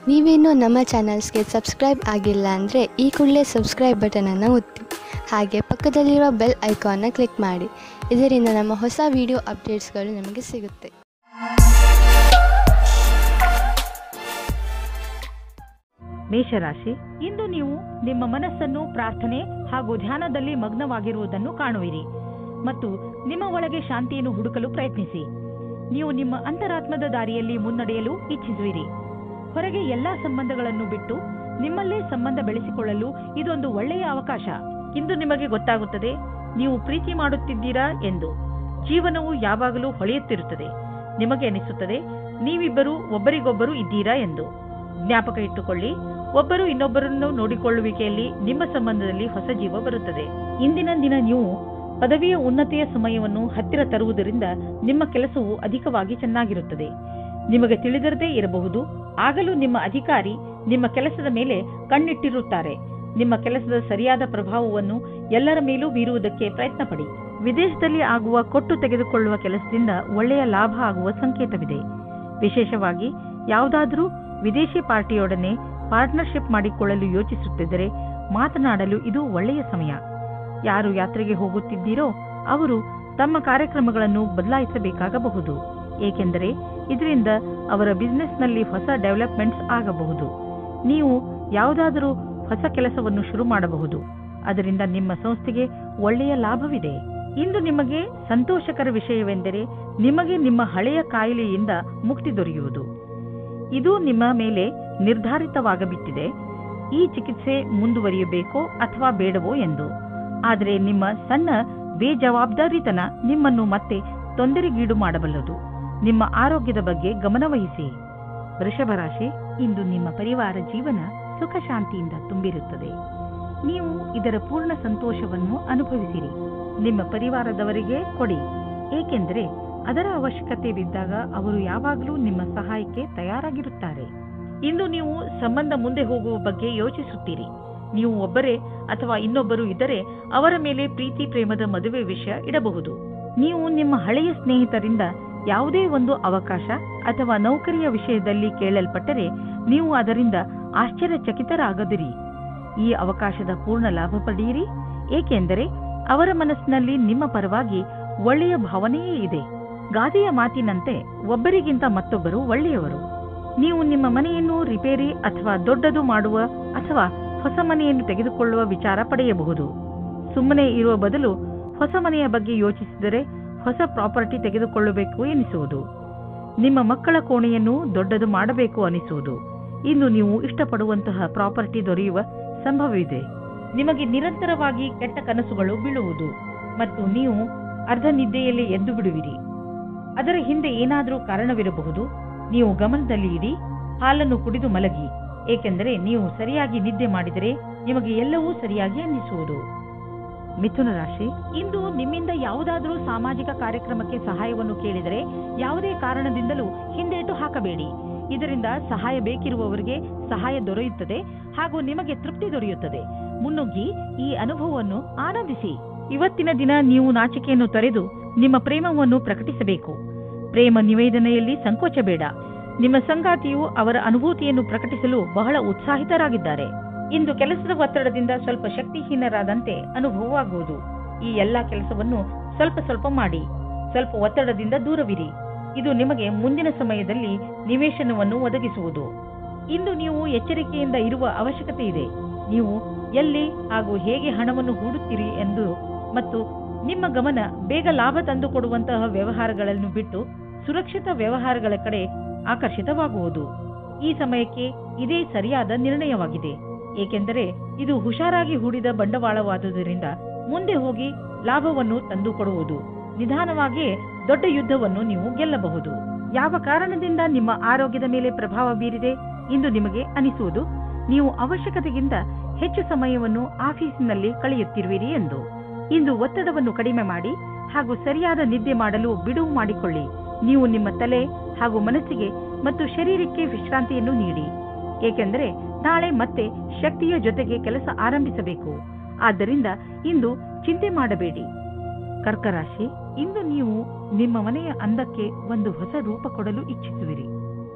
ನೀವೇನೂ ನಮ್ಮ ಚಾನಲ್ಸ್ಗೆ ಸಬ್ಸ್ಕ್ರೈಬ್ ಆಗಿಲ್ಲ ಅಂದರೆ ಈ ಕೂಡಲೇ ಸಬ್ಸ್ಕ್ರೈಬ್ ಬಟನನ್ನು ಒತ್ತಿ, ಹಾಗೆ ಪಕ್ಕದಲ್ಲಿರುವ ಬೆಲ್ ಐಕಾನ್ನ ಕ್ಲಿಕ್ ಮಾಡಿ. ಇದರಿಂದ ನಮ್ಮ ಹೊಸ ವಿಡಿಯೋ ಅಪ್ಡೇಟ್ಸ್ಗಳು ನಿಮಗೆ ಸಿಗುತ್ತೆ. ಮೇಷರಾಶಿ, ಇಂದು ನೀವು ನಿಮ್ಮ ಮನಸ್ಸನ್ನು ಪ್ರಾರ್ಥನೆ ಹಾಗೂ ಧ್ಯಾನದಲ್ಲಿ ಮಗ್ನವಾಗಿರುವುದನ್ನು ಕಾಣುವಿರಿ ಮತ್ತು ನಿಮ್ಮ ಒಳಗೆ ಶಾಂತಿಯನ್ನು ಹುಡುಕಲು ಪ್ರಯತ್ನಿಸಿ. ನೀವು ನಿಮ್ಮ ಅಂತರಾತ್ಮದ ದಾರಿಯಲ್ಲಿ ಮುನ್ನಡೆಯಲು ಇಚ್ಛಿಸುವಿರಿ. ಹೊರಗೆ ಎಲ್ಲಾ ಸಂಬಂಧಗಳನ್ನು ಬಿಟ್ಟು ನಿಮ್ಮಲ್ಲೇ ಸಂಬಂಧ ಬೆಳೆಸಿಕೊಳ್ಳಲು ಇದೊಂದು ಒಳ್ಳೆಯ ಅವಕಾಶ. ಇಂದು ನಿಮಗೆ ಗೊತ್ತಾಗುತ್ತದೆ ನೀವು ಪ್ರೀತಿ ಮಾಡುತ್ತಿದ್ದೀರಾ ಎಂದು. ಜೀವನವು ಯಾವಾಗಲೂ ಹೊಳೆಯುತ್ತಿರುತ್ತದೆ. ನಿಮಗೆ ಅನಿಸುತ್ತದೆ ನೀವಿಬ್ಬರು ಒಬ್ಬರಿಗೊಬ್ಬರು ಇದ್ದೀರಾ ಎಂದು. ಜ್ಞಾಪಕ ಇಟ್ಟುಕೊಳ್ಳಿ, ಒಬ್ಬರು ಇನ್ನೊಬ್ಬರನ್ನು ನೋಡಿಕೊಳ್ಳುವಿಕೆಯಲ್ಲಿ ನಿಮ್ಮ ಸಂಬಂಧದಲ್ಲಿ ಹೊಸ ಜೀವ ಬರುತ್ತದೆ. ಇಂದಿನ ದಿನ ನೀವು ಪದವಿಯ ಉನ್ನತಿಯ ಸಮಯವನ್ನು ಹತ್ತಿರ ತರುವುದರಿಂದ ನಿಮ್ಮ ಕೆಲಸವು ಅಧಿಕವಾಗಿ ಚೆನ್ನಾಗಿರುತ್ತದೆ. ನಿಮಗೆ ತಿಳಿದಿರದೇ ಇರಬಹುದು, ಆಗಲೂ ನಿಮ್ಮ ಅಧಿಕಾರಿ ನಿಮ್ಮ ಕೆಲಸದ ಮೇಲೆ ಕಣ್ಣಿಟ್ಟಿರುತ್ತಾರೆ. ನಿಮ್ಮ ಕೆಲಸದ ಸರಿಯಾದ ಪ್ರಭಾವವನ್ನು ಎಲ್ಲರ ಮೇಲೂ ಬೀರುವುದಕ್ಕೆ ಪ್ರಯತ್ನ ಪಡಿ. ವಿದೇಶದಲ್ಲಿ ಆಗುವ ಕೊಟ್ಟು ತೆಗೆದುಕೊಳ್ಳುವ ಕೆಲಸದಿಂದ ಒಳ್ಳೆಯ ಲಾಭ ಆಗುವ ಸಂಕೇತವಿದೆ. ವಿಶೇಷವಾಗಿ ಯಾವುದಾದರೂ ವಿದೇಶಿ ಪಾರ್ಟಿಯೊಡನೆ ಪಾರ್ಟ್ನರ್ಶಿಪ್ ಮಾಡಿಕೊಳ್ಳಲು ಯೋಚಿಸುತ್ತಿದ್ದರೆ ಮಾತನಾಡಲು ಇದು ಒಳ್ಳೆಯ ಸಮಯ. ಯಾರು ಯಾತ್ರೆಗೆ ಹೋಗುತ್ತಿದ್ದೀರೋ ಅವರು ತಮ್ಮ ಕಾರ್ಯಕ್ರಮಗಳನ್ನು ಬದಲಾಯಿಸಬೇಕಾಗಬಹುದು, ಏಕೆಂದರೆ ಇದರಿಂದ ಅವರ ಬಿಸಿನೆಸ್ನಲ್ಲಿ ಹೊಸ ಡೆವಲಪ್ಮೆಂಟ್ಸ್ ಆಗಬಹುದು. ನೀವು ಯಾವುದಾದರೂ ಹೊಸ ಕೆಲಸವನ್ನು ಶುರು ಮಾಡಬಹುದು, ಅದರಿಂದ ನಿಮ್ಮ ಸಂಸ್ಥೆಗೆ ಒಳ್ಳೆಯ ಲಾಭವಿದೆ. ಇಂದು ನಿಮಗೆ ಸಂತೋಷಕರ ವಿಷಯವೆಂದರೆ ನಿಮಗೆ ನಿಮ್ಮ ಹಳೆಯ ಕಾಯಿಲೆಯಿಂದ ಮುಕ್ತಿ ದೊರೆಯುವುದು. ಇದು ನಿಮ್ಮ ಮೇಲೆ ನಿರ್ಧಾರಿತವಾಗಬಿಟ್ಟಿದೆ, ಈ ಚಿಕಿತ್ಸೆ ಮುಂದುವರಿಯಬೇಕೋ ಅಥವಾ ಬೇಡವೋ ಎಂದು. ಆದರೆ ನಿಮ್ಮ ಸಣ್ಣ ಬೇಜವಾಬ್ದಾರಿತನ ನಿಮ್ಮನ್ನು ಮತ್ತೆ ತೊಂದರೆಗೀಡು ಮಾಡಬಲ್ಲದು. ನಿಮ್ಮ ಆರೋಗ್ಯದ ಬಗ್ಗೆ ಗಮನವಹಿಸಿ. ವೃಷಭ ರಾಶಿ, ಇಂದು ನಿಮ್ಮ ಪರಿವಾರ ಜೀವನ ಸುಖ ಶಾಂತಿಯಿಂದ ತುಂಬಿರುತ್ತದೆ. ನೀವು ಇದರ ಪೂರ್ಣ ಸಂತೋಷವನ್ನು ಅನುಭವಿಸಿರಿ. ನಿಮ್ಮ ಪರಿವಾರದವರಿಗೆ ಕೊಡಿ, ಏಕೆಂದರೆ ಅದರ ಅವಶ್ಯಕತೆ ಬಿದ್ದಾಗ ಅವರು ಯಾವಾಗಲೂ ನಿಮ್ಮ ಸಹಾಯಕ್ಕೆ ತಯಾರಾಗಿರುತ್ತಾರೆ. ಇಂದು ನೀವು ಸಂಬಂಧ ಮುಂದೆ ಹೋಗುವ ಬಗ್ಗೆ ಯೋಚಿಸುತ್ತೀರಿ. ನೀವು ಒಬ್ಬರೇ ಅಥವಾ ಇನ್ನೊಬ್ಬರು ಇದ್ದರೆ ಅವರ ಮೇಲೆ ಪ್ರೀತಿ ಪ್ರೇಮದ ಮದುವೆ ವಿಷಯ ಇಡಬಹುದು. ನೀವು ನಿಮ್ಮ ಹಳೆಯ ಸ್ನೇಹಿತರಿಂದ ಯಾವುದೇ ಒಂದು ಅವಕಾಶ ಅಥವಾ ನೌಕರಿಯ ವಿಷಯದಲ್ಲಿ ಕೇಳಲ್ಪಟ್ಟರೆ ನೀವು ಅದರಿಂದ ಆಶ್ಚರ್ಯಚಕಿತರಾಗದಿರಿ. ಈ ಅವಕಾಶದ ಪೂರ್ಣ ಲಾಭ ಪಡೆಯಿರಿ, ಏಕೆಂದರೆ ಅವರ ಮನಸ್ಸಿನಲ್ಲಿ ನಿಮ್ಮ ಪರವಾಗಿ ಒಳ್ಳೆಯ ಭಾವನೆಯೇ ಇದೆ. ಗಾದೆಯ ಮಾತಿನಂತೆ ಒಬ್ಬರಿಗಿಂತ ಮತ್ತೊಬ್ಬರು ಒಳ್ಳೆಯವರು. ನೀವು ನಿಮ್ಮ ಮನೆಯನ್ನು ರಿಪೇರಿ ಅಥವಾ ದೊಡ್ಡದು ಮಾಡುವ ಅಥವಾ ಹೊಸ ಮನೆಯನ್ನು ತೆಗೆದುಕೊಳ್ಳುವ ವಿಚಾರ ಪಡೆಯಬಹುದು. ಸುಮ್ಮನೆ ಇರುವ ಬದಲು ಹೊಸ ಮನೆಯ ಬಗ್ಗೆ ಯೋಚಿಸಿದರೆ ಹೊಸ ಪ್ರಾಪರ್ಟಿ ತೆಗೆದುಕೊಳ್ಳಬೇಕು ಎನಿಸುವುದು. ನಿಮ್ಮ ಮಕ್ಕಳ ಕೋಣೆಯನ್ನು ದೊಡ್ಡದು ಮಾಡಬೇಕು ಅನಿಸುವುದು. ಇಂದು ನೀವು ಇಷ್ಟಪಡುವಂತಹ ಪ್ರಾಪರ್ಟಿ ದೊರೆಯುವ ಸಂಭವವಿದೆ. ನಿಮಗೆ ನಿರಂತರವಾಗಿ ಕೆಟ್ಟ ಕನಸುಗಳು ಬೀಳುವುದು ಮತ್ತು ನೀವು ಅರ್ಧ ನಿದ್ದೆಯಲ್ಲಿ ಎದ್ದು ಬಿಡುವಿರಿ. ಅದರ ಹಿಂದೆ ಏನಾದರೂ ಕಾರಣವಿರಬಹುದು. ನೀವು ಗಮನದಲ್ಲಿ ಇಡಿ, ಹಾಲನ್ನು ಕುಡಿದು ಮಲಗಿ, ಏಕೆಂದರೆ ನೀವು ಸರಿಯಾಗಿ ನಿದ್ದೆ ಮಾಡಿದರೆ ನಿಮಗೆ ಎಲ್ಲವೂ ಸರಿಯಾಗಿ ಅನ್ನಿಸುವುದು. ಮಿಥುನ ರಾಶಿ, ಇಂದು ನಿಮ್ಮಿಂದ ಯಾವುದಾದರೂ ಸಾಮಾಜಿಕ ಕಾರ್ಯಕ್ರಮಕ್ಕೆ ಸಹಾಯವನ್ನು ಕೇಳಿದರೆ ಯಾವುದೇ ಕಾರಣದಿಂದಲೂ ಹಿಂದೇಟು ಹಾಕಬೇಡಿ. ಇದರಿಂದ ಸಹಾಯ ಬೇಕಿರುವವರಿಗೆ ಸಹಾಯ ದೊರೆಯುತ್ತದೆ ಹಾಗೂ ನಿಮಗೆ ತೃಪ್ತಿ ದೊರೆಯುತ್ತದೆ. ಮುನ್ನುಗ್ಗಿ ಈ ಅನುಭವವನ್ನು ಆನಂದಿಸಿ. ಇವತ್ತಿನ ದಿನ ನೀವು ನಾಚಿಕೆಯನ್ನು ತೊರೆದು ನಿಮ್ಮ ಪ್ರೇಮವನ್ನು ಪ್ರಕಟಿಸಬೇಕು. ಪ್ರೇಮ ನಿವೇದನೆಯಲ್ಲಿ ಸಂಕೋಚ ಬೇಡ. ನಿಮ್ಮ ಸಂಗಾತಿಯು ಅವರ ಅನುಭೂತಿಯನ್ನು ಪ್ರಕಟಿಸಲು ಬಹಳ ಉತ್ಸಾಹಿತರಾಗಿದ್ದಾರೆ. ಇಂದು ಕೆಲಸದ ಒತ್ತಡದಿಂದ ಸ್ವಲ್ಪ ಶಕ್ತಿಹೀನರಾದಂತೆ ಅನುಭವವಾಗುವುದು. ಈ ಎಲ್ಲಾ ಕೆಲಸವನ್ನು ಸ್ವಲ್ಪ ಸ್ವಲ್ಪ ಮಾಡಿ. ಸ್ವಲ್ಪ ಒತ್ತಡದಿಂದ ದೂರವಿರಿ. ಇದು ನಿಮಗೆ ಮುಂದಿನ ಸಮಯದಲ್ಲಿ ನಿವೇಶನವನ್ನು ಒದಗಿಸುವುದು. ಇಂದು ನೀವು ಎಚ್ಚರಿಕೆಯಿಂದ ಇರುವ ಅವಶ್ಯಕತೆ ಇದೆ. ನೀವು ಎಲ್ಲಿ ಹಾಗೂ ಹೇಗೆ ಹಣವನ್ನು ಹೂಡುತ್ತೀರಿ ಎಂದು ಮತ್ತು ನಿಮ್ಮ ಗಮನ ಬೇಗ ಲಾಭ ತಂದುಕೊಡುವಂತಹ ವ್ಯವಹಾರಗಳನ್ನು ಬಿಟ್ಟು ಸುರಕ್ಷಿತ ವ್ಯವಹಾರಗಳ ಕಡೆ ಆಕರ್ಷಿತವಾಗುವುದು. ಈ ಸಮಯಕ್ಕೆ ಇದೇ ಸರಿಯಾದ ನಿರ್ಣಯವಾಗಿದೆ, ಏಕೆಂದರೆ ಇದು ಹುಷಾರಾಗಿ ಹೂಡಿದ ಬಂಡವಾಳವಾದುದರಿಂದ ಮುಂದೆ ಹೋಗಿ ಲಾಭವನ್ನು ತಂದುಕೊಡುವುದು. ನಿಧಾನವಾಗಿಯೇ ದೊಡ್ಡ ಯುದ್ಧವನ್ನು ನೀವು ಗೆಲ್ಲಬಹುದು. ಯಾವ ಕಾರಣದಿಂದ ನಿಮ್ಮ ಆರೋಗ್ಯದ ಮೇಲೆ ಪ್ರಭಾವ ಬೀರಿದೆ ಎಂದು ನಿಮಗೆ ಅನಿಸುವುದು ನೀವು ಅವಶ್ಯಕತೆಗಿಂತ ಹೆಚ್ಚು ಸಮಯವನ್ನು ಆಫೀಸಿನಲ್ಲಿ ಕಳೆಯುತ್ತಿರುವಿರಿ ಎಂದು. ಇಂದು ಒತ್ತಡವನ್ನು ಕಡಿಮೆ ಮಾಡಿ ಹಾಗೂ ಸರಿಯಾದ ನಿದ್ದೆ ಮಾಡಲು ಬಿಡುವು ಮಾಡಿಕೊಳ್ಳಿ. ನೀವು ನಿಮ್ಮ ತಲೆ ಹಾಗೂ ಮನಸ್ಸಿಗೆ ಮತ್ತು ಶರೀರಕ್ಕೆ ವಿಶ್ರಾಂತಿಯನ್ನು ನೀಡಿ, ಏಕೆಂದರೆ ನಾಳೆ ಮತ್ತೆ ಶಕ್ತಿಯ ಜೊತೆಗೆ ಕೆಲಸ ಆರಂಭಿಸಬೇಕು. ಆದ್ದರಿಂದ ಇಂದು ಚಿಂತೆ ಮಾಡಬೇಡಿ. ಕರ್ಕ ರಾಶಿ, ಇಂದು ನೀವು ನಿಮ್ಮ ಮನೆಯ ಅಂದಕ್ಕೆ ಒಂದು ಹೊಸ ರೂಪ ಕೊಡಲು ಇಚ್ಛಿಸುವಿರಿ.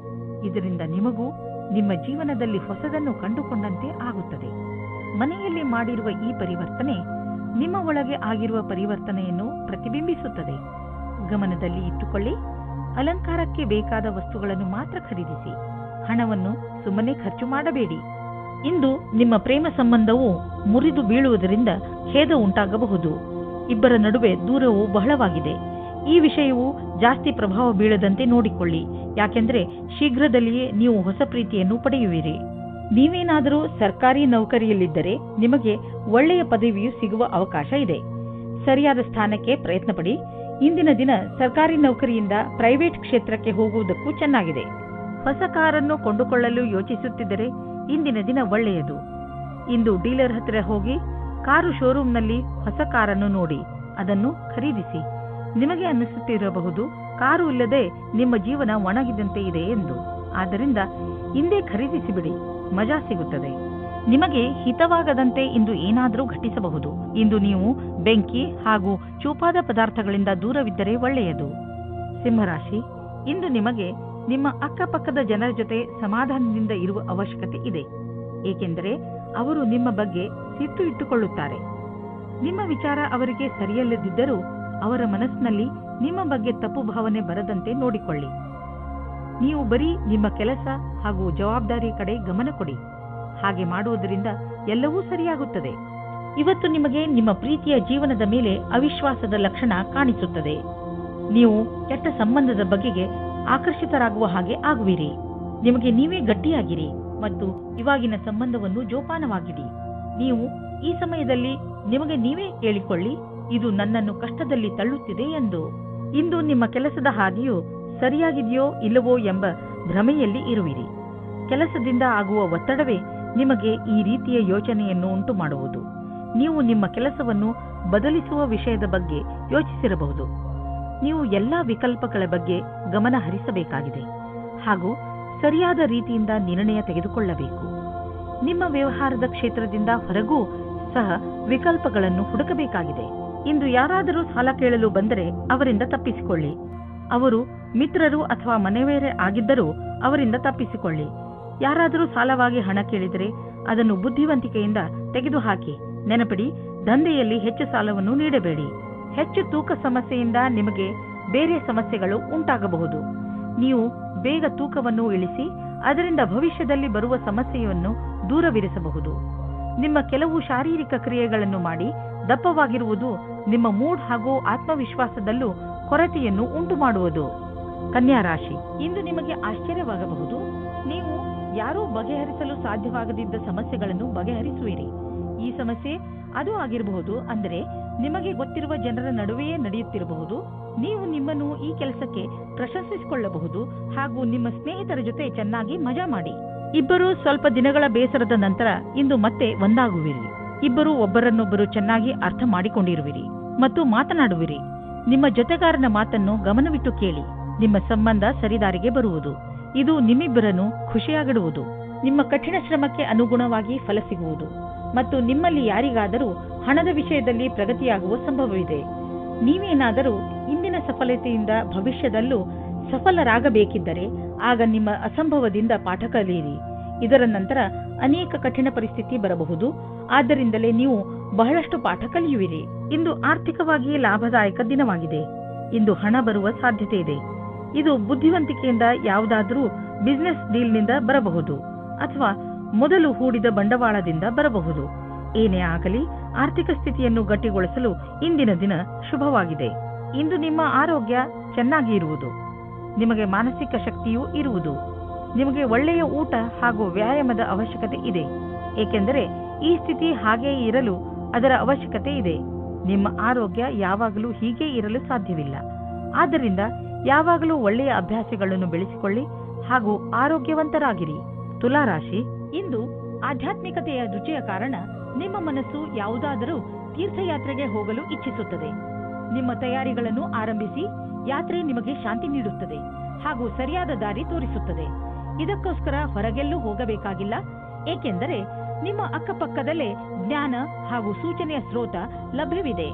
ಇದರಿಂದ ನಿಮಗೂ ನಿಮ್ಮ ಜೀವನದಲ್ಲಿ ಹೊಸದನ್ನು ಕಂಡುಕೊಂಡಂತೆ ಆಗುತ್ತದೆ. ಮನೆಯಲ್ಲಿ ಮಾಡಿರುವ ಈ ಪರಿವರ್ತನೆ ನಿಮ್ಮ ಒಳಗೆ ಆಗಿರುವ ಪರಿವರ್ತನೆಯನ್ನು ಪ್ರತಿಬಿಂಬಿಸುತ್ತದೆ. ಗಮನದಲ್ಲಿ ಇಟ್ಟುಕೊಳ್ಳಿ, ಅಲಂಕಾರಕ್ಕೆ ಬೇಕಾದ ವಸ್ತುಗಳನ್ನು ಮಾತ್ರ ಖರೀದಿಸಿ. ಹಣವನ್ನು ಸುಮ್ಮನೆ ಖರ್ಚು ಮಾಡಬೇಡಿ. ಇಂದು ನಿಮ್ಮ ಪ್ರೇಮ ಸಂಬಂಧವು ಮುರಿದು ಬೀಳುವುದರಿಂದ ಖೇದ ಉಂಟಾಗಬಹುದು. ಇಬ್ಬರ ನಡುವೆ ದೂರವು ಬಹಳವಾಗಿದೆ. ಈ ವಿಷಯವು ಜಾಸ್ತಿ ಪ್ರಭಾವ ಬೀಳದಂತೆ ನೋಡಿಕೊಳ್ಳಿ, ಯಾಕೆಂದರೆ ಶೀಘ್ರದಲ್ಲಿಯೇ ನೀವು ಹೊಸ ಪ್ರೀತಿಯನ್ನು ಪಡೆಯುವಿರಿ. ನೀವೇನಾದರೂ ಸರ್ಕಾರಿ ನೌಕರಿಯಲ್ಲಿದ್ದರೆ ನಿಮಗೆ ಒಳ್ಳೆಯ ಪದವಿಯು ಸಿಗುವ ಅವಕಾಶ ಇದೆ. ಸರಿಯಾದ ಸ್ಥಾನಕ್ಕೆ ಪ್ರಯತ್ನ ಪಡಿ. ಇಂದಿನ ದಿನ ಸರ್ಕಾರಿ ನೌಕರಿಯಿಂದ ಪ್ರೈವೇಟ್ ಕ್ಷೇತ್ರಕ್ಕೆ ಹೋಗುವುದಕ್ಕೂ ಚೆನ್ನಾಗಿದೆ. ಹೊಸ ಕಾರನ್ನು ಕೊಂಡುಕೊಳ್ಳಲು ಯೋಚಿಸುತ್ತಿದ್ದರೆ ಇಂದಿನ ದಿನ ಒಳ್ಳೆಯದು. ಇಂದು ಡೀಲರ್ ಹತ್ತಿರ ಹೋಗಿ ಕಾರು ಶೋರೂಮ್ನಲ್ಲಿ ಹೊಸ ಕಾರನ್ನು ನೋಡಿ ಅದನ್ನು ಖರೀದಿಸಿ. ನಿಮಗೆ ಅನ್ನಿಸುತ್ತಿರಬಹುದು, ಕಾರು ಇಲ್ಲದೆ ನಿಮ್ಮ ಜೀವನ ಒಣಗಿದಂತೆ ಇದೆ ಎಂದು. ಆದ್ದರಿಂದ ಇಂದೇ ಖರೀದಿಸಿಬಿಡಿ, ಮಜಾ ಸಿಗುತ್ತದೆ. ನಿಮಗೆ ಹಿತವಾಗದಂತೆ ಇಂದು ಏನಾದರೂ ಘಟಿಸಬಹುದು. ಇಂದು ನೀವು ಬೆಂಕಿ ಹಾಗೂ ಚೂಪಾದ ಪದಾರ್ಥಗಳಿಂದ ದೂರವಿದ್ದರೆ ಒಳ್ಳೆಯದು. ಸಿಂಹರಾಶಿ, ಇಂದು ನಿಮಗೆ ನಿಮ್ಮ ಅಕ್ಕಪಕ್ಕದ ಜನರ ಜೊತೆ ಸಮಾಧಾನದಿಂದ ಇರುವ ಅವಶ್ಯಕತೆ ಇದೆ, ಏಕೆಂದರೆ ಅವರು ನಿಮ್ಮ ಬಗ್ಗೆ ಸಿಟ್ಟು ಇಟ್ಟುಕೊಳ್ಳುತ್ತಾರೆ. ನಿಮ್ಮ ವಿಚಾರ ಅವರಿಗೆ ಸರಿಯಲ್ಲದಿದ್ದರೂ ಅವರ ಮನಸ್ಸಿನಲ್ಲಿ ನಿಮ್ಮ ಬಗ್ಗೆ ತಪ್ಪು ಭಾವನೆ ಬರದಂತೆ ನೋಡಿಕೊಳ್ಳಿ. ನೀವು ಬರೀ ನಿಮ್ಮ ಕೆಲಸ ಹಾಗೂ ಜವಾಬ್ದಾರಿ ಕಡೆ ಗಮನ ಕೊಡಿ. ಹಾಗೆ ಮಾಡುವುದರಿಂದ ಎಲ್ಲವೂ ಸರಿಯಾಗುತ್ತದೆ. ಇವತ್ತು ನಿಮಗೆ ನಿಮ್ಮ ಪ್ರೀತಿಯ ಜೀವನದ ಮೇಲೆ ಅವಿಶ್ವಾಸದ ಲಕ್ಷಣ ಕಾಣಿಸುತ್ತದೆ. ನೀವು ಕೆಟ್ಟ ಸಂಬಂಧದ ಬಗೆಗೆ ಆಕರ್ಷಿತರಾಗುವ ಹಾಗೆ ಆಗುವಿರಿ. ನಿಮಗೆ ನೀವೇ ಗಟ್ಟಿಯಾಗಿರಿ ಮತ್ತು ಇವಾಗಿನ ಸಂಬಂಧವನ್ನು ಜೋಪಾನವಾಗಿಡಿ. ನೀವು ಈ ಸಮಯದಲ್ಲಿ ನಿಮಗೆ ನೀವೇ ಹೇಳಿಕೊಳ್ಳಿ, ಇದು ನನ್ನನ್ನು ಕಷ್ಟದಲ್ಲಿ ತಳ್ಳುತ್ತಿದೆ ಎಂದು. ಇಂದು ನಿಮ್ಮ ಕೆಲಸದ ಹಾದಿಯು ಸರಿಯಾಗಿದೆಯೋ ಇಲ್ಲವೋ ಎಂಬ ಭ್ರಮೆಯಲ್ಲಿ ಇರುವಿರಿ. ಕೆಲಸದಿಂದ ಆಗುವ ಒತ್ತಡವೇ ನಿಮಗೆ ಈ ರೀತಿಯ ಯೋಚನೆಯನ್ನು ಉಂಟು ಮಾಡುವುದು. ನೀವು ನಿಮ್ಮ ಕೆಲಸವನ್ನು ಬದಲಿಸುವ ವಿಷಯದ ಬಗ್ಗೆ ಯೋಚಿಸಿರಬಹುದು. ನೀವು ಎಲ್ಲಾ ವಿಕಲ್ಪಗಳ ಬಗ್ಗೆ ಗಮನ ಹರಿಸಬೇಕಾಗಿದೆ ಹಾಗೂ ಸರಿಯಾದ ರೀತಿಯಿಂದ ನಿರ್ಣಯ ತೆಗೆದುಕೊಳ್ಳಬೇಕು. ನಿಮ್ಮ ವ್ಯವಹಾರದ ಕ್ಷೇತ್ರದಿಂದ ಹೊರಗೂ ಸಹ ವಿಕಲ್ಪಗಳನ್ನು ಹುಡುಕಬೇಕಾಗಿದೆ. ಇಂದು ಯಾರಾದರೂ ಸಾಲ ಕೇಳಲು ಬಂದರೆ ಅವರಿಂದ ತಪ್ಪಿಸಿಕೊಳ್ಳಿ. ಅವರು ಮಿತ್ರರು ಅಥವಾ ಮನೆಯವರೇ ಆಗಿದ್ದರೂ ಅವರಿಂದ ತಪ್ಪಿಸಿಕೊಳ್ಳಿ. ಯಾರಾದರೂ ಸಾಲವಾಗಿ ಹಣ ಕೇಳಿದರೆ ಅದನ್ನು ಬುದ್ಧಿವಂತಿಕೆಯಿಂದ ತೆಗೆದುಹಾಕಿ. ನೆನಪಿಡಿ, ದಂಧೆಯಲ್ಲಿ ಹೆಚ್ಚು ಸಾಲವನ್ನು ನೀಡಬೇಡಿ. ಹೆಚ್ಚು ತೂಕ ಸಮಸ್ಯೆಯಿಂದ ನಿಮಗೆ ಬೇರೆ ಸಮಸ್ಯೆಗಳು ಉಂಟಾಗಬಹುದು. ನೀವು ಬೇಗ ತೂಕವನ್ನು ಇಳಿಸಿ ಅದರಿಂದ ಭವಿಷ್ಯದಲ್ಲಿ ಬರುವ ಸಮಸ್ಯೆಯನ್ನು ದೂರವಿರಿಸಬಹುದು. ನಿಮ್ಮ ಕೆಲವು ಶಾರೀರಿಕ ಕ್ರಿಯೆಗಳನ್ನು ಮಾಡಿ ದಪ್ಪವಾಗಿರುವುದು ನಿಮ್ಮ ಮೂಡ್ ಹಾಗೂ ಆತ್ಮವಿಶ್ವಾಸದಲ್ಲೂ ಕೊರತೆಯನ್ನು ಉಂಟು ಮಾಡುವುದು. ಕನ್ಯಾ ರಾಶಿ, ಇಂದು ನಿಮಗೆ ಆಶ್ಚರ್ಯವಾಗಬಹುದು. ನೀವು ಯಾರೂ ಬಗೆಹರಿಸಲು ಸಾಧ್ಯವಾಗದಿದ್ದ ಸಮಸ್ಯೆಗಳನ್ನು ಬಗೆಹರಿಸುವಿರಿ. ಈ ಸಮಸ್ಯೆ ಅದು ಆಗಿರಬಹುದು, ಅಂದರೆ ನಿಮಗೆ ಗೊತ್ತಿರುವ ಜನರ ನಡುವೆಯೇ ನಡೆಯುತ್ತಿರಬಹುದು. ನೀವು ನಿಮ್ಮನ್ನು ಈ ಕೆಲಸಕ್ಕೆ ಪ್ರಶಂಸಿಸಿಕೊಳ್ಳಬಹುದು ಹಾಗೂ ನಿಮ್ಮ ಸ್ನೇಹಿತರ ಜೊತೆ ಚೆನ್ನಾಗಿ ಮಜಾ ಮಾಡಿ. ಇಬ್ಬರು ಸ್ವಲ್ಪ ದಿನಗಳ ಬೇಸರದ ನಂತರ ಇಂದು ಮತ್ತೆ ಒಂದಾಗುವಿರಿ. ಇಬ್ಬರು ಒಬ್ಬರನ್ನೊಬ್ಬರು ಚೆನ್ನಾಗಿ ಅರ್ಥ ಮಾಡಿಕೊಂಡಿರುವಿರಿ ಮತ್ತು ಮಾತನಾಡುವಿರಿ. ನಿಮ್ಮ ಜೊತೆಗಾರನ ಮಾತನ್ನು ಗಮನವಿಟ್ಟು ಕೇಳಿ. ನಿಮ್ಮ ಸಂಬಂಧ ಸರಿದಾರಿಗೆ ಬರುವುದು. ಇದು ನಿಮ್ಮಿಬ್ಬರನ್ನು ಖುಷಿಯಾಗಿಡುವುದು. ನಿಮ್ಮ ಕಠಿಣ ಶ್ರಮಕ್ಕೆ ಅನುಗುಣವಾಗಿ ಫಲ ಸಿಗುವುದು ಮತ್ತು ನಿಮ್ಮಲ್ಲಿ ಯಾರಿಗಾದರೂ ಹಣದ ವಿಷಯದಲ್ಲಿ ಪ್ರಗತಿಯಾಗುವ ಸಂಭವವಿದೆ. ನೀವೇನಾದರೂ ಇಂದಿನ ಸಫಲತೆಯಿಂದ ಭವಿಷ್ಯದಲ್ಲೂ ಸಫಲರಾಗಬೇಕಿದ್ದರೆ ಆಗ ನಿಮ್ಮ ಅಸಂಭವದಿಂದ ಪಾಠ ಕಲಿಯಿರಿ. ಇದರ ನಂತರ ಅನೇಕ ಕಠಿಣ ಪರಿಸ್ಥಿತಿ ಬರಬಹುದು. ಆದ್ದರಿಂದಲೇ ನೀವು ಬಹಳಷ್ಟು ಪಾಠ ಕಲಿಯುವಿರಿ. ಇಂದು ಆರ್ಥಿಕವಾಗಿ ಲಾಭದಾಯಕ ದಿನವಾಗಿದೆ. ಇಂದು ಹಣ ಬರುವ ಸಾಧ್ಯತೆ ಇದೆ. ಇದು ಬುದ್ಧಿವಂತಿಕೆಯಿಂದ ಯಾವುದಾದರೂ ಬಿಸಿನೆಸ್ ಡೀಲ್ನಿಂದ ಬರಬಹುದು ಅಥವಾ ಮೊದಲು ಹೂಡಿದ ಬಂಡವಾಳದಿಂದ ಬರಬಹುದು. ಏನೇ ಆಗಲಿ, ಆರ್ಥಿಕ ಸ್ಥಿತಿಯನ್ನು ಗಟ್ಟಿಗೊಳಿಸಲು ಇಂದಿನ ದಿನ ಶುಭವಾಗಿದೆ. ಇಂದು ನಿಮ್ಮ ಆರೋಗ್ಯ ಚೆನ್ನಾಗಿ ಇರುವುದು. ನಿಮಗೆ ಮಾನಸಿಕ ಶಕ್ತಿಯೂ ಇರುವುದು. ನಿಮಗೆ ಒಳ್ಳೆಯ ಊಟ ಹಾಗೂ ವ್ಯಾಯಾಮದ ಅವಶ್ಯಕತೆ ಇದೆ, ಏಕೆಂದರೆ ಈ ಸ್ಥಿತಿ ಹಾಗೇ ಇರಲು ಅದರ ಅವಶ್ಯಕತೆ ಇದೆ. ನಿಮ್ಮ ಆರೋಗ್ಯ ಯಾವಾಗಲೂ ಹೀಗೆ ಇರಲು ಸಾಧ್ಯವಿಲ್ಲ. ಆದ್ದರಿಂದ ಯಾವಾಗಲೂ ಒಳ್ಳೆಯ ಅಭ್ಯಾಸಗಳನ್ನು ಬೆಳೆಸಿಕೊಳ್ಳಿ ಹಾಗೂ ಆರೋಗ್ಯವಂತರಾಗಿರಿ. ತುಲಾ ರಾಶಿ, ಇಂದು ಆಧ್ಯಾತ್ಮಿಕತೆಯ ರುಚಿಯ ಕಾರಣ ನಿಮ್ಮ ಮನಸ್ಸು ಯಾವುದಾದರೂ ತೀರ್ಥಯಾತ್ರೆಗೆ ಹೋಗಲು ಇಚ್ಛಿಸುತ್ತದೆ. ನಿಮ್ಮ ತಯಾರಿಗಳನ್ನು ಆರಂಭಿಸಿ. ಯಾತ್ರೆ ನಿಮಗೆ ಶಾಂತಿ ನೀಡುತ್ತದೆ ಹಾಗೂ ಸರಿಯಾದ ದಾರಿ ತೋರಿಸುತ್ತದೆ. ಇದಕ್ಕೋಸ್ಕರ ಹೊರಗೆಲ್ಲೂ ಹೋಗಬೇಕಾಗಿಲ್ಲ, ಏಕೆಂದರೆ ನಿಮ್ಮ ಅಕ್ಕಪಕ್ಕದಲ್ಲೇ ಜ್ಞಾನ ಹಾಗೂ ಸೂಚನೆಯ ಸ್ರೋತ ಲಭ್ಯವಿದೆ.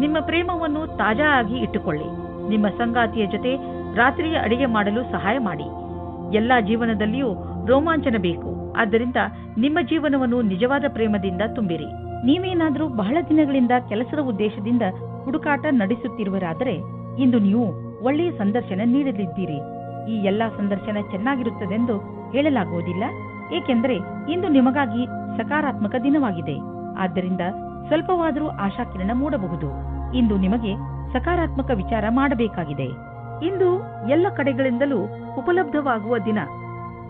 ನಿಮ್ಮ ಪ್ರೇಮವನ್ನು ತಾಜಾ ಆಗಿ ಇಟ್ಟುಕೊಳ್ಳಿ. ನಿಮ್ಮ ಸಂಗಾತಿಯ ಜೊತೆ ರಾತ್ರಿಯ ಅಡಿಗೆ ಮಾಡಲು ಸಹಾಯ ಮಾಡಿ. ಎಲ್ಲಾ ಜೀವನದಲ್ಲಿಯೂ ರೋಮಾಂಚನ ಬೇಕು. ಆದ್ದರಿಂದ ನಿಮ್ಮ ಜೀವನವನ್ನು ನಿಜವಾದ ಪ್ರೇಮದಿಂದ ತುಂಬಿರಿ. ನೀವೇನಾದರೂ ಬಹಳ ದಿನಗಳಿಂದ ಕೆಲಸದ ಉದ್ದೇಶದಿಂದ ಹುಡುಕಾಟ ನಡೆಸುತ್ತಿರುವರಾದರೆ ಇಂದು ನೀವು ಒಳ್ಳೆಯ ಸಂದರ್ಶನ ನೀಡಲಿದ್ದೀರಿ. ಈ ಎಲ್ಲಾ ಸಂದರ್ಶನ ಚೆನ್ನಾಗಿರುತ್ತದೆಂದು ಹೇಳಲಾಗುವುದಿಲ್ಲ, ಏಕೆಂದರೆ ಇಂದು ನಿಮಗಾಗಿ ಸಕಾರಾತ್ಮಕ ದಿನವಾಗಿದೆ. ಆದ್ದರಿಂದ ಸ್ವಲ್ಪವಾದರೂ ಆಶಾಕಿರಣ ಮೂಡಬಹುದು. ಇಂದು ನಿಮಗೆ ಸಕಾರಾತ್ಮಕ ವಿಚಾರ ಮಾಡಬೇಕಾಗಿದೆ. ಇಂದು ಎಲ್ಲ ಕಡೆಗಳಿಂದಲೂ ಉಪಲಬ್ಧವಾಗುವ ದಿನ.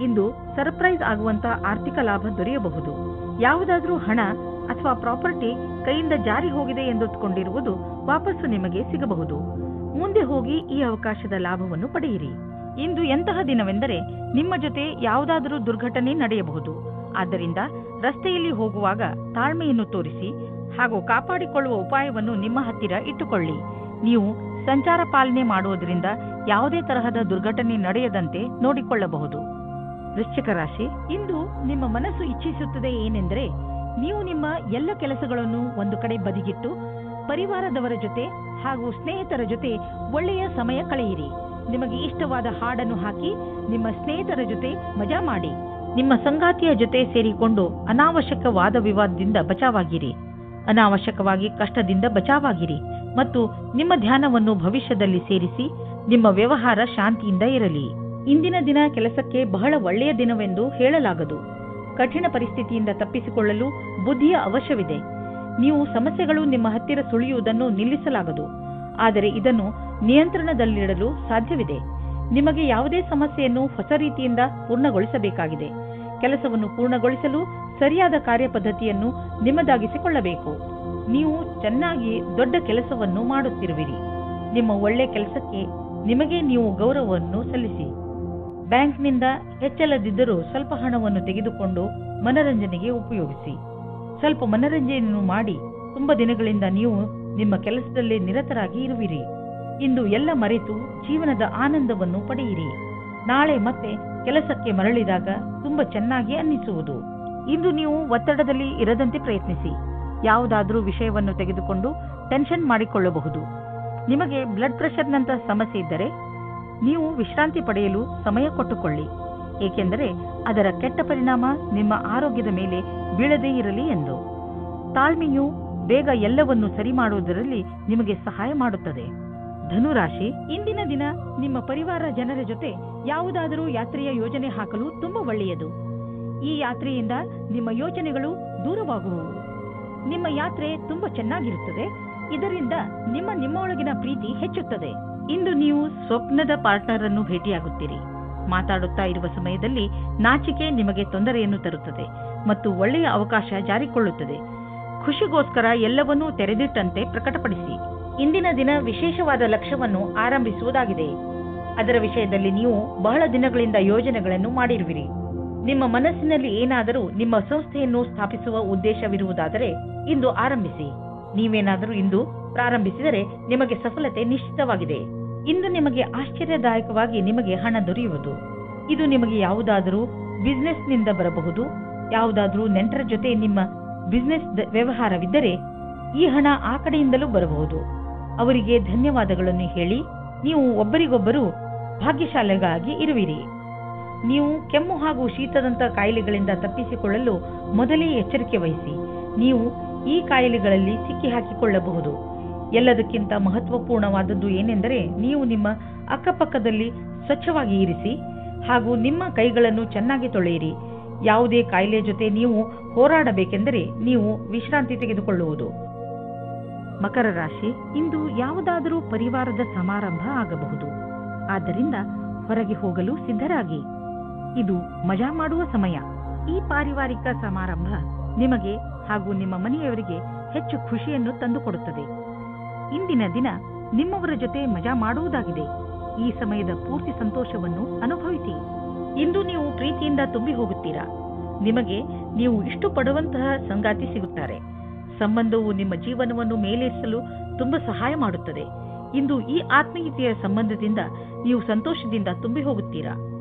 ಇಂದು ಸರ್ಪ್ರೈಸ್ ಆಗುವಂತಹ ಆರ್ಥಿಕ ಲಾಭ ದೊರೆಯಬಹುದು. ಯಾವುದಾದ್ರೂ ಹಣ ಅಥವಾ ಪ್ರಾಪರ್ಟಿ ಕೈಯಿಂದ ಜಾರಿ ಹೋಗಿದೆ ಎಂದುಕೊಂಡಿರುವುದು ವಾಪಸ್ಸು ನಿಮಗೆ ಸಿಗಬಹುದು. ಮುಂದೆ ಹೋಗಿ ಈ ಅವಕಾಶದ ಲಾಭವನ್ನು ಪಡೆಯಿರಿ. ಇಂದು ಎಂತಹ ದಿನವೆಂದರೆ ನಿಮ್ಮ ಜೊತೆ ಯಾವುದಾದರೂ ದುರ್ಘಟನೆ ನಡೆಯಬಹುದು. ಆದ್ದರಿಂದ ರಸ್ತೆಯಲ್ಲಿ ಹೋಗುವಾಗ ತಾಳ್ಮೆಯನ್ನು ತೋರಿಸಿ ಹಾಗೂ ಕಾಪಾಡಿಕೊಳ್ಳುವ ಉಪಾಯವನ್ನು ನಿಮ್ಮ ಹತ್ತಿರ ಇಟ್ಟುಕೊಳ್ಳಿ. ನೀವು ಸಂಚಾರ ಪಾಲನೆ ಮಾಡುವುದರಿಂದ ಯಾವುದೇ ತರಹದ ದುರ್ಘಟನೆ ನಡೆಯದಂತೆ ನೋಡಿಕೊಳ್ಳಬಹುದು. ವೃಶ್ಚಿಕ ರಾಶಿ, ಇಂದು ನಿಮ್ಮ ಮನಸ್ಸು ಇಚ್ಛಿಸುತ್ತದೆ ಏನೆಂದರೆ ನೀವು ನಿಮ್ಮ ಎಲ್ಲ ಕೆಲಸಗಳನ್ನು ಒಂದು ಕಡೆ ಬದಿಗಿಟ್ಟು ಪರಿವಾರದವರ ಜೊತೆ ಹಾಗೂ ಸ್ನೇಹಿತರ ಜೊತೆ ಒಳ್ಳೆಯ ಸಮಯ ಕಳೆಯಿರಿ. ನಿಮಗೆ ಇಷ್ಟವಾದ ಹಾಡನ್ನು ಹಾಕಿ ನಿಮ್ಮ ಸ್ನೇಹಿತರ ಜೊತೆ ಮಜಾ ಮಾಡಿ. ನಿಮ್ಮ ಸಂಗಾತಿಯ ಜೊತೆ ಸೇರಿಕೊಂಡು ಅನಾವಶ್ಯಕ ವಾದ ವಿವಾದದಿಂದ ಬಚಾವಾಗಿರಿ. ಅನಾವಶ್ಯಕವಾಗಿ ಕಷ್ಟದಿಂದ ಬಚಾವಾಗಿರಿ ಮತ್ತು ನಿಮ್ಮ ಧ್ಯಾನವನ್ನು ಭವಿಷ್ಯದಲ್ಲಿ ಸೇರಿಸಿ ನಿಮ್ಮ ವ್ಯವಹಾರ ಶಾಂತಿಯಿಂದ ಇರಲಿ. ಇಂದಿನ ದಿನ ಕೆಲಸಕ್ಕೆ ಬಹಳ ಒಳ್ಳೆಯ ದಿನವೆಂದು ಹೇಳಲಾಗದು. ಕಠಿಣ ಪರಿಸ್ಥಿತಿಯಿಂದ ತಪ್ಪಿಸಿಕೊಳ್ಳಲು ಬುದ್ಧಿಯ ಅವಶ್ಯವಿದೆ. ನೀವು ಸಮಸ್ಯೆಗಳು ನಿಮ್ಮ ಹತ್ತಿರ ಸುಳಿಯುವುದನ್ನು ನಿಲ್ಲಿಸಲಾಗದು, ಆದರೆ ಇದನ್ನು ನಿಯಂತ್ರಣದಲ್ಲಿಡಲು ಸಾಧ್ಯವಿದೆ. ನಿಮಗೆ ಯಾವುದೇ ಸಮಸ್ಯೆಯನ್ನು ಹೊಸ ರೀತಿಯಿಂದ ಪೂರ್ಣಗೊಳಿಸಬೇಕಾಗಿದೆ. ಕೆಲಸವನ್ನು ಪೂರ್ಣಗೊಳಿಸಲು ಸರಿಯಾದ ಕಾರ್ಯಪದ್ಧತಿಯನ್ನು ನಿಮ್ಮದಾಗಿಸಿಕೊಳ್ಳಬೇಕು. ನೀವು ಚೆನ್ನಾಗಿ ದೊಡ್ಡ ಕೆಲಸವನ್ನು ಮಾಡುತ್ತಿರುವಿರಿ. ನಿಮ್ಮ ಒಳ್ಳೆ ಕೆಲಸಕ್ಕೆ ನಿಮಗೆ ನೀವು ಗೌರವವನ್ನು ಸಲ್ಲಿಸಿ. ಬ್ಯಾಂಕ್ನಿಂದ ಹೆಚ್ಚಲದಿದ್ದರೂ ಸ್ವಲ್ಪ ಹಣವನ್ನು ತೆಗೆದುಕೊಂಡು ಮನರಂಜನೆಗೆ ಉಪಯೋಗಿಸಿ. ಸ್ವಲ್ಪ ಮನರಂಜನೆಯನ್ನು ಮಾಡಿ. ತುಂಬಾ ದಿನಗಳಿಂದ ನೀವು ನಿಮ್ಮ ಕೆಲಸದಲ್ಲಿ ನಿರತರಾಗಿ ಇರುವಿರಿ. ಇಂದು ಎಲ್ಲ ಮರೆತು ಜೀವನದ ಆನಂದವನ್ನು ಪಡೆಯಿರಿ. ನಾಳೆ ಮತ್ತೆ ಕೆಲಸಕ್ಕೆ ಮರಳಿದಾಗ ತುಂಬಾ ಚೆನ್ನಾಗಿ ಅನ್ನಿಸುವುದು. ಇಂದು ನೀವು ಒತ್ತಡದಲ್ಲಿ ಇರದಂತೆ ಪ್ರಯತ್ನಿಸಿ. ಯಾವುದಾದರೂ ವಿಷಯವನ್ನು ತೆಗೆದುಕೊಂಡು ಟೆನ್ಷನ್ ಮಾಡಿಕೊಳ್ಳಬಹುದು. ನಿಮಗೆ ಬ್ಲಡ್ ಪ್ರೆಷರ್ನಂತಹ ಸಮಸ್ಯೆ ಇದ್ದರೆ ನೀವು ವಿಶ್ರಾಂತಿ ಪಡೆಯಲು ಸಮಯ ಕೊಟ್ಟುಕೊಳ್ಳಿ, ಏಕೆಂದರೆ ಅದರ ಕೆಟ್ಟ ಪರಿಣಾಮ ನಿಮ್ಮ ಆರೋಗ್ಯದ ಮೇಲೆ ಬೀಳದೇ ಇರಲಿ ಎಂದು. ತಾಳ್ಮೆಯು ಬೇಗ ಎಲ್ಲವನ್ನು ಸರಿ ಮಾಡುವುದರಲ್ಲಿ ನಿಮಗೆ ಸಹಾಯ ಮಾಡುತ್ತದೆ. ಧನುರಾಶಿ, ಇಂದಿನ ದಿನ ನಿಮ್ಮ ಪರಿವಾರ ಜನರ ಜೊತೆ ಯಾವುದಾದರೂ ಯಾತ್ರೆಯ ಯೋಜನೆ ಹಾಕಲು ತುಂಬಾ ಒಳ್ಳೆಯದು. ಈ ಯಾತ್ರೆಯಿಂದ ನಿಮ್ಮ ಯೋಚನೆಗಳು ದೂರವಾಗುವವು. ನಿಮ್ಮ ಯಾತ್ರೆ ತುಂಬಾ ಚೆನ್ನಾಗಿರುತ್ತದೆ. ಇದರಿಂದ ನಿಮ್ಮೊಳಗಿನ ಪ್ರೀತಿ ಹೆಚ್ಚುತ್ತದೆ. ಇಂದು ನೀವು ಸ್ವಪ್ನದ ಪಾರ್ಟ್ನರ್ ಅನ್ನು ಭೇಟಿಯಾಗುತ್ತೀರಿ. ಮಾತಾಡುತ್ತಾ ಇರುವ ಸಮಯದಲ್ಲಿ ನಾಚಿಕೆ ನಿಮಗೆ ತೊಂದರೆಯನ್ನು ತರುತ್ತದೆ ಮತ್ತು ಒಳ್ಳೆಯ ಅವಕಾಶ ಜಾರಿಕೊಳ್ಳುತ್ತದೆ. ಖುಷಿಗೋಸ್ಕರ ಎಲ್ಲವನ್ನೂ ತೆರೆದಿಟ್ಟಂತೆ ಪ್ರಕಟಪಡಿಸಿ. ಇಂದಿನ ದಿನ ವಿಶೇಷವಾದ ಲಕ್ಷ್ಯವನ್ನು ಆರಂಭಿಸುವುದಾಗಿದೆ. ಅದರ ವಿಷಯದಲ್ಲಿ ನೀವು ಬಹಳ ದಿನಗಳಿಂದ ಯೋಜನೆಗಳನ್ನು ಮಾಡಿರುವಿರಿ. ನಿಮ್ಮ ಮನಸ್ಸಿನಲ್ಲಿ ಏನಾದರೂ ನಿಮ್ಮ ಸಂಸ್ಥೆಯನ್ನು ಸ್ಥಾಪಿಸುವ ಉದ್ದೇಶವಿರುವುದಾದರೆ ಇಂದು ಆರಂಭಿಸಿ. ನೀವೇನಾದರೂ ಇಂದು ಪ್ರಾರಂಭಿಸಿದರೆ ನಿಮಗೆ ಸಫಲತೆ ನಿಶ್ಚಿತವಾಗಿದೆ. ಇಂದು ನಿಮಗೆ ಆಶ್ಚರ್ಯದಾಯಕವಾಗಿ ನಿಮಗೆ ಹಣ ದೊರೆಯುವುದು. ಇದು ನಿಮಗೆ ಯಾವುದಾದರೂ ಬಿಸಿನೆಸ್ನಿಂದ ಬರಬಹುದು. ಯಾವುದಾದರೂ ನೆಂಟರ ಜೊತೆ ನಿಮ್ಮ ಬಿಸಿನೆಸ್ ವ್ಯವಹಾರವಿದ್ದರೆ ಈ ಹಣ ಆ ಕಡೆಯಿಂದಲೂ ಬರಬಹುದು. ಅವರಿಗೆ ಧನ್ಯವಾದಗಳನ್ನು ಹೇಳಿ ನೀವು ಒಬ್ಬರಿಗೊಬ್ಬರು ಭಾಗ್ಯಶಾಲಿಗಳಾಗಿ ಇರುವಿರಿ. ನೀವು ಕೆಮ್ಮು ಹಾಗೂ ಶೀತದಂತಹ ಕಾಯಿಲೆಗಳಿಂದ ತಪ್ಪಿಸಿಕೊಳ್ಳಲು ಮೊದಲೇ ಎಚ್ಚರಿಕೆ ವಹಿಸಿ. ನೀವು ಈ ಕಾಯಿಲೆಗಳಲ್ಲಿ ಸಿಕ್ಕಿ ಹಾಕಿಕೊಳ್ಳಬಹುದು. ಎಲ್ಲದಕ್ಕಿಂತ ಮಹತ್ವಪೂರ್ಣವಾದದ್ದು ಏನೆಂದರೆ ನೀವು ನಿಮ್ಮ ಅಕ್ಕಪಕ್ಕದಲ್ಲಿ ಸ್ವಚ್ಛವಾಗಿ ಇರಿಸಿ ಹಾಗೂ ನಿಮ್ಮ ಕೈಗಳನ್ನು ಚೆನ್ನಾಗಿ ತೊಳೆಯಿರಿ. ಯಾವುದೇ ಕಾಯಿಲೆ ಜೊತೆ ನೀವು ಹೋರಾಡಬೇಕೆಂದರೆ ನೀವು ವಿಶ್ರಾಂತಿ ತೆಗೆದುಕೊಳ್ಳುವುದು. ಮಕರ ರಾಶಿ, ಇಂದು ಯಾವುದಾದರೂ ಪರಿವಾರದ ಸಮಾರಂಭ ಆಗಬಹುದು. ಆದ್ದರಿಂದ ಹೊರಗೆ ಹೋಗಲು ಸಿದ್ಧರಾಗಿ. ಇದು ಮಜಾ ಮಾಡುವ ಸಮಯ. ಈ ಪಾರಿವಾರಿಕ ಸಮಾರಂಭ ನಿಮಗೆ ಹಾಗೂ ನಿಮ್ಮ ಮನೆಯವರಿಗೆ ಹೆಚ್ಚು ಖುಷಿಯನ್ನು ತಂದುಕೊಡುತ್ತದೆ. ಇಂದಿನ ದಿನ ನಿಮ್ಮವರ ಜೊತೆ ಮಜಾ ಮಾಡುವುದಾಗಿದೆ. ಈ ಸಮಯದ ಪೂರ್ತಿ ಸಂತೋಷವನ್ನು ಅನುಭವಿಸಿ. ಇಂದು ನೀವು ಪ್ರೀತಿಯಿಂದ ತುಂಬಿ ಹೋಗುತ್ತೀರಾ. ನಿಮಗೆ ನೀವು ಇಷ್ಟಪಡುವಂತಹ ಸಂಗಾತಿ ಸಿಗುತ್ತಾರೆ. ಸಂಬಂಧವು ನಿಮ್ಮ ಜೀವನವನ್ನು ಮೇಲೇರಿಸಲು ತುಂಬಾ ಸಹಾಯ ಮಾಡುತ್ತದೆ. ಇಂದು ಈ ಆತ್ಮೀಯತೆಯ ಸಂಬಂಧದಿಂದ ನೀವು ಸಂತೋಷದಿಂದ ತುಂಬಿ ಹೋಗುತ್ತೀರಾ.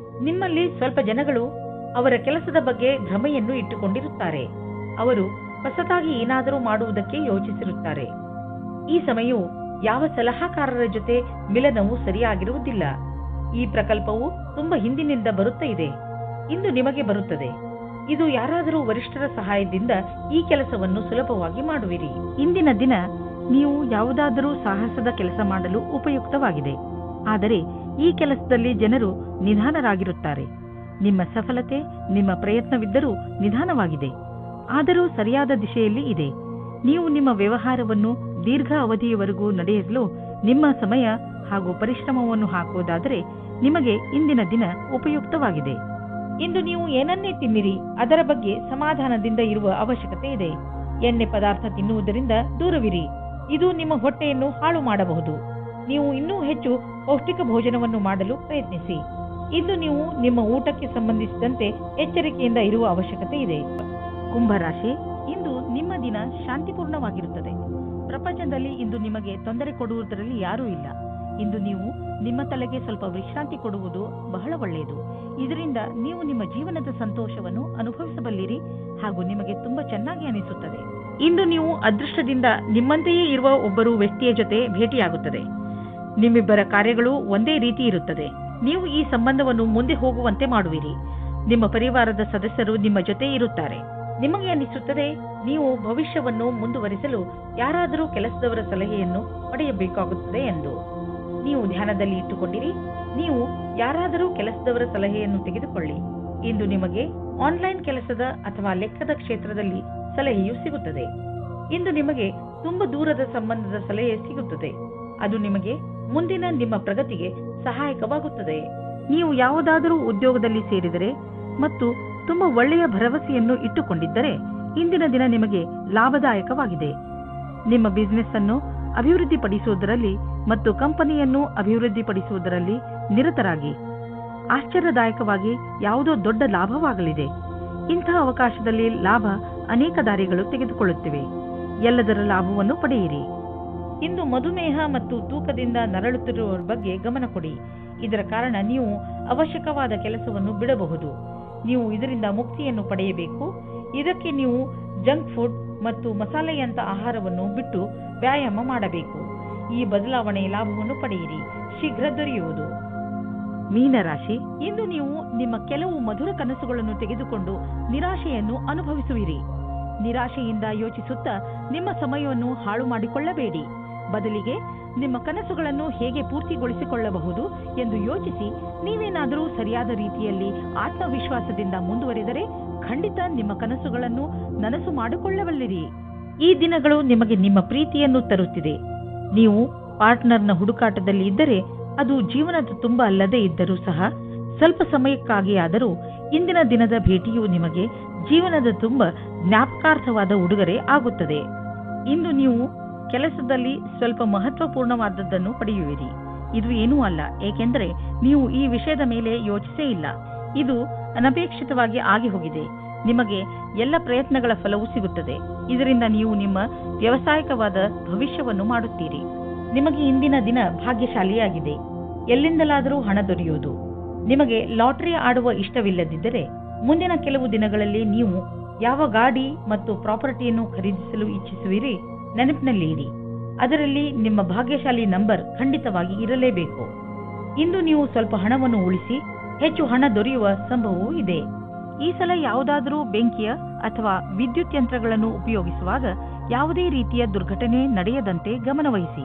ನಿಮ್ಮಲ್ಲಿ ಸ್ವಲ್ಪ ಜನಗಳು ಅವರ ಕೆಲಸದ ಬಗ್ಗೆ ಭ್ರಮೆಯನ್ನು ಇಟ್ಟುಕೊಂಡಿರುತ್ತಾರೆ. ಅವರು ಹೊಸದಾಗಿ ಏನಾದರೂ ಮಾಡುವುದಕ್ಕೆ ಯೋಚಿಸಿರುತ್ತಾರೆ. ಈ ಸಮಯವು ಯಾವ ಸಲಹಾಕಾರರ ಜೊತೆ ಮಿಲನವು ಸರಿಯಾಗಿರುವುದಿಲ್ಲ. ಈ ಪ್ರಕಲ್ಪವು ತುಂಬಾ ಹಿಂದಿನಿಂದ ಬರುತ್ತಾ ಇದೆ. ಇಂದು ನಿಮಗೆ ಬರುತ್ತದೆ. ಇದು ಯಾರಾದರೂ ವರಿಷ್ಠರ ಸಹಾಯದಿಂದ ಈ ಕೆಲಸವನ್ನು ಸುಲಭವಾಗಿ ಮಾಡುವಿರಿ. ಇಂದಿನ ದಿನ ನೀವು ಯಾವುದಾದರೂ ಸಾಹಸದ ಕೆಲಸ ಮಾಡಲು ಉಪಯುಕ್ತವಾಗಿದೆ. ಆದರೆ ಈ ಕೆಲಸದಲ್ಲಿ ಜನರು ನಿಧಾನರಾಗಿರುತ್ತಾರೆ. ನಿಮ್ಮ ಸಫಲತೆ ನಿಮ್ಮ ಪ್ರಯತ್ನವಿದ್ದರೂ ನಿಧಾನವಾಗಿದೆ, ಆದರೂ ಸರಿಯಾದ ದಿಶೆಯಲ್ಲಿ ಇದೆ. ನೀವು ನಿಮ್ಮ ವ್ಯವಹಾರವನ್ನು ದೀರ್ಘ ಅವಧಿಯವರೆಗೂ ನಡೆಸಲು ನಿಮ್ಮ ಸಮಯ ಹಾಗೂ ಪರಿಶ್ರಮವನ್ನು ಹಾಕುವುದಾದರೆ ನಿಮಗೆ ಇಂದಿನ ದಿನ ಉಪಯುಕ್ತವಾಗಿದೆ. ಇಂದು ನೀವು ಏನನ್ನೇ ತಿನ್ನಿರಿ, ಅದರ ಬಗ್ಗೆ ಸಮಾಧಾನದಿಂದ ಇರುವ ಅವಶ್ಯಕತೆ ಇದೆ. ಎಣ್ಣೆ ಪದಾರ್ಥ ತಿನ್ನುವುದರಿಂದ ದೂರವಿರಿ, ಇದು ನಿಮ್ಮ ಹೊಟ್ಟೆಯನ್ನು ಹಾಳು ಮಾಡಬಹುದು. ನೀವು ಇನ್ನೂ ಹೆಚ್ಚು ಪೌಷ್ಟಿಕ ಭೋಜನವನ್ನು ಮಾಡಲು ಪ್ರಯತ್ನಿಸಿ. ಇಂದು ನೀವು ನಿಮ್ಮ ಊಟಕ್ಕೆ ಸಂಬಂಧಿಸಿದಂತೆ ಎಚ್ಚರಿಕೆಯಿಂದ ಇರುವ ಅವಶ್ಯಕತೆ ಇದೆ. ಕುಂಭರಾಶಿ, ಇಂದು ನಿಮ್ಮ ದಿನ ಶಾಂತಿಪೂರ್ಣವಾಗಿರುತ್ತದೆ. ಪ್ರಪಂಚದಲ್ಲಿ ಇಂದು ನಿಮಗೆ ತೊಂದರೆ ಕೊಡುವುದರಲ್ಲಿ ಯಾರೂ ಇಲ್ಲ. ಇಂದು ನೀವು ನಿಮ್ಮ ತಲೆಗೆ ಸ್ವಲ್ಪ ವಿಶ್ರಾಂತಿ ಕೊಡುವುದು ಬಹಳ ಒಳ್ಳೆಯದು. ಇದರಿಂದ ನೀವು ನಿಮ್ಮ ಜೀವನದ ಸಂತೋಷವನ್ನು ಅನುಭವಿಸಬಲ್ಲಿರಿ ಹಾಗೂ ನಿಮಗೆ ತುಂಬಾ ಚೆನ್ನಾಗಿ ಅನಿಸುತ್ತದೆ. ಇಂದು ನೀವು ಅದೃಷ್ಟದಿಂದ ನಿಮ್ಮಂತೆಯೇ ಇರುವ ಒಬ್ಬರು ವ್ಯಕ್ತಿಯ ಜೊತೆ ಭೇಟಿಯಾಗುತ್ತದೆ. ನಿಮ್ಮಿಬ್ಬರ ಕಾರ್ಯಗಳು ಒಂದೇ ರೀತಿ ಇರುತ್ತದೆ. ನೀವು ಈ ಸಂಬಂಧವನ್ನು ಮುಂದೆ ಹೋಗುವಂತೆ ಮಾಡುವಿರಿ. ನಿಮ್ಮ ಪರಿವಾರದ ಸದಸ್ಯರು ನಿಮ್ಮ ಜೊತೆ ಇರುತ್ತಾರೆ. ನಿಮಗೆ ಅನಿಸುತ್ತದೆ ನೀವು ಭವಿಷ್ಯವನ್ನು ಮುಂದುವರಿಸಲು ಯಾರಾದರೂ ಕೆಲಸದವರ ಸಲಹೆಯನ್ನು ಪಡೆಯಬೇಕಾಗುತ್ತದೆ ಎಂದು. ನೀವು ಧ್ಯಾನದಲ್ಲಿ ಇಟ್ಟುಕೊಂಡಿರಿ. ನೀವು ಯಾರಾದರೂ ಕೆಲಸದವರ ಸಲಹೆಯನ್ನು ತೆಗೆದುಕೊಳ್ಳಿ. ಇಂದು ನಿಮಗೆ ಆನ್ಲೈನ್ ಕೆಲಸದ ಅಥವಾ ಲೆಕ್ಕದ ಕ್ಷೇತ್ರದಲ್ಲಿ ಸಲಹೆಯು ಸಿಗುತ್ತದೆ. ಇಂದು ನಿಮಗೆ ತುಂಬಾ ದೂರದ ಸಂಬಂಧದ ಸಲಹೆ ಸಿಗುತ್ತದೆ. ಅದು ನಿಮಗೆ ಮುಂದಿನ ನಿಮ್ಮ ಪ್ರಗತಿಗೆ ಸಹಾಯಕವಾಗುತ್ತದೆ. ನೀವು ಯಾವುದಾದರೂ ಉದ್ಯೋಗದಲ್ಲಿ ಸೇರಿದರೆ ಮತ್ತು ತುಂಬಾ ಒಳ್ಳೆಯ ಭರವಸೆಯನ್ನು ಇಟ್ಟುಕೊಂಡಿದ್ದರೆ ಇಂದಿನ ದಿನ ನಿಮಗೆ ಲಾಭದಾಯಕವಾಗಿದೆ. ನಿಮ್ಮ ಬಿಸಿನೆಸ್ ಅನ್ನು ಅಭಿವೃದ್ಧಿಪಡಿಸುವುದರಲ್ಲಿ ಮತ್ತು ಕಂಪನಿಯನ್ನು ಅಭಿವೃದ್ಧಿಪಡಿಸುವುದರಲ್ಲಿ ನಿರತರಾಗಿ. ಆಶ್ಚರ್ಯದಾಯಕವಾಗಿ ಯಾವುದೋ ದೊಡ್ಡ ಲಾಭವಾಗಲಿದೆ. ಇಂತಹ ಅವಕಾಶದಲ್ಲಿ ಲಾಭ ಅನೇಕ ದಾರಿಗಳು ತೆಗೆದುಕೊಳ್ಳುತ್ತಿವೆ. ಎಲ್ಲದರ ಲಾಭವನ್ನು ಪಡೆಯಿರಿ. ಇಂದು ಮಧುಮೇಹ ಮತ್ತು ತೂಕದಿಂದ ನರಳುತ್ತಿರುವವರ ಬಗ್ಗೆ ಗಮನ ಕೊಡಿ. ಇದರ ಕಾರಣ ನೀವು ಅವಶ್ಯಕವಾದ ಕೆಲಸವನ್ನು ಬಿಡಬಹುದು. ನೀವು ಇದರಿಂದ ಮುಕ್ತಿಯನ್ನು ಪಡೆಯಬೇಕು. ಇದಕ್ಕೆ ನೀವು ಜಂಕ್ ಫುಡ್ ಮತ್ತು ಮಸಾಲೆಯಂತ ಆಹಾರವನ್ನು ಬಿಟ್ಟು ವ್ಯಾಯಾಮ ಮಾಡಬೇಕು. ಈ ಬದಲಾವಣೆಯ ಲಾಭವನ್ನು ಪಡೆಯಿರಿ, ಶೀಘ್ರ ದೊರೆಯುವುದು. ಮೀನರಾಶಿ, ಇಂದು ನೀವು ನಿಮ್ಮ ಕೆಲವು ಮಧುರ ಕನಸುಗಳನ್ನು ತೆಗೆದುಕೊಂಡು ನಿರಾಶೆಯನ್ನು ಅನುಭವಿಸುವಿರಿ. ನಿರಾಶೆಯಿಂದ ಯೋಚಿಸುತ್ತಾ ನಿಮ್ಮ ಸಮಯವನ್ನು ಹಾಳು ಮಾಡಿಕೊಳ್ಳಬೇಡಿ. ಬದಲಿಗೆ ನಿಮ್ಮ ಕನಸುಗಳನ್ನು ಹೇಗೆ ಪೂರ್ತಿಗೊಳಿಸಿಕೊಳ್ಳಬಹುದು ಎಂದು ಯೋಚಿಸಿ ನೀವೇನಾದರೂ ಸರಿಯಾದ ರೀತಿಯಲ್ಲಿ ಆತ್ಮವಿಶ್ವಾಸದಿಂದ ಮುಂದುವರೆದರೆ ಖಂಡಿತ ನಿಮ್ಮ ಕನಸುಗಳನ್ನು ನನಸು ಮಾಡಿಕೊಳ್ಳಬಲ್ಲಿರಿ. ಈ ದಿನಗಳು ನಿಮಗೆ ನಿಮ್ಮ ಪ್ರೀತಿಯನ್ನು ತರುತ್ತಿದೆ. ನೀವು ಪಾರ್ಟ್ನರ್ನ ಹುಡುಕಾಟದಲ್ಲಿ ಇದ್ದರೆ ಅದು ಜೀವನದ ತುಂಬ ಅಲ್ಲದೆ ಇದ್ದರೂ ಸಹ ಸ್ವಲ್ಪ ಸಮಯಕ್ಕಾಗಿಯಾದರೂ ಇಂದಿನ ದಿನದ ಭೇಟಿಯು ನಿಮಗೆ ಜೀವನದ ತುಂಬ ಜ್ಞಾಪಕಾರ್ಥವಾದ ಉಡುಗೊರೆ ಆಗುತ್ತದೆ. ಇಂದು ನೀವು ಕೆಲಸದಲ್ಲಿ ಸ್ವಲ್ಪ ಮಹತ್ವಪೂರ್ಣವಾದದ್ದನ್ನು ಪಡೆಯುವಿರಿ. ಇದು ಏನೂ ಅಲ್ಲ, ಏಕೆಂದರೆ ನೀವು ಈ ವಿಷಯದ ಮೇಲೆ ಯೋಚಿಸೇ ಇಲ್ಲ. ಇದು ಅನಪೇಕ್ಷಿತವಾಗಿ ಆಗಿ ಹೋಗಿದೆ. ನಿಮಗೆ ಎಲ್ಲ ಪ್ರಯತ್ನಗಳ ಫಲವೂ ಸಿಗುತ್ತದೆ. ಇದರಿಂದ ನೀವು ನಿಮ್ಮ ವ್ಯಾವಸಾಯಿಕವಾದ ಭವಿಷ್ಯವನ್ನು ಮಾಡುತ್ತೀರಿ. ನಿಮಗೆ ಇಂದಿನ ದಿನ ಭಾಗ್ಯಶಾಲಿಯಾಗಿದೆ. ಎಲ್ಲಿಂದಲಾದರೂ ಹಣ ದೊರೆಯುವುದು. ನಿಮಗೆ ಲಾಟರಿ ಆಡುವ ಇಷ್ಟವಿಲ್ಲದಿದ್ದರೆ ಮುಂದಿನ ಕೆಲವು ದಿನಗಳಲ್ಲಿ ನೀವು ಯಾವ ಗಾಡಿ ಮತ್ತು ಪ್ರಾಪರ್ಟಿಯನ್ನು ಖರೀದಿಸಲು ಇಚ್ಛಿಸುವಿರಿ ನೆನಪಿನಲ್ಲಿ ಇಡಿ. ಅದರಲ್ಲಿ ನಿಮ್ಮ ಭಾಗ್ಯಶಾಲಿ ನಂಬರ್ ಖಂಡಿತವಾಗಿ ಇರಲೇಬೇಕು. ಇಂದು ನೀವು ಸ್ವಲ್ಪ ಹಣವನ್ನು ಉಳಿಸಿ ಹೆಚ್ಚು ಹಣ ದೊರೆಯುವ ಸಂಭವವೂ ಇದೆ. ಈ ಸಲ ಯಾವುದಾದರೂ ಬೆಂಕಿಯ ಅಥವಾ ವಿದ್ಯುತ್ ಯಂತ್ರಗಳನ್ನು ಉಪಯೋಗಿಸುವಾಗ ಯಾವುದೇ ರೀತಿಯ ದುರ್ಘಟನೆ ನಡೆಯದಂತೆ ಗಮನವಹಿಸಿ.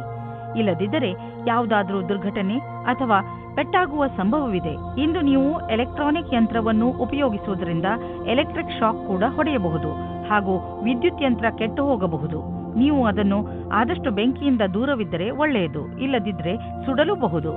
ಇಲ್ಲದಿದ್ದರೆ ಯಾವುದಾದರೂ ದುರ್ಘಟನೆ ಅಥವಾ ಪೆಟ್ಟಾಗುವ ಸಂಭವವಿದೆ. ಇಂದು ನೀವು ಎಲೆಕ್ಟ್ರಾನಿಕ್ ಯಂತ್ರವನ್ನು ಉಪಯೋಗಿಸುವುದರಿಂದ ಎಲೆಕ್ಟ್ರಿಕ್ ಶಾಕ್ ಕೂಡ ಹೊಡೆಯಬಹುದು ಹಾಗೂ ವಿದ್ಯುತ್ ಯಂತ್ರ ಕೆಟ್ಟು ಹೋಗಬಹುದು. ನೀವು ಅದನ್ನು ಆದಷ್ಟು ಬೆಂಕಿಯಿಂದ ದೂರವಿದ್ದರೆ ಒಳ್ಳೆಯದು, ಇಲ್ಲದಿದ್ದರೆ ಸುಡಲೂಬಹುದು.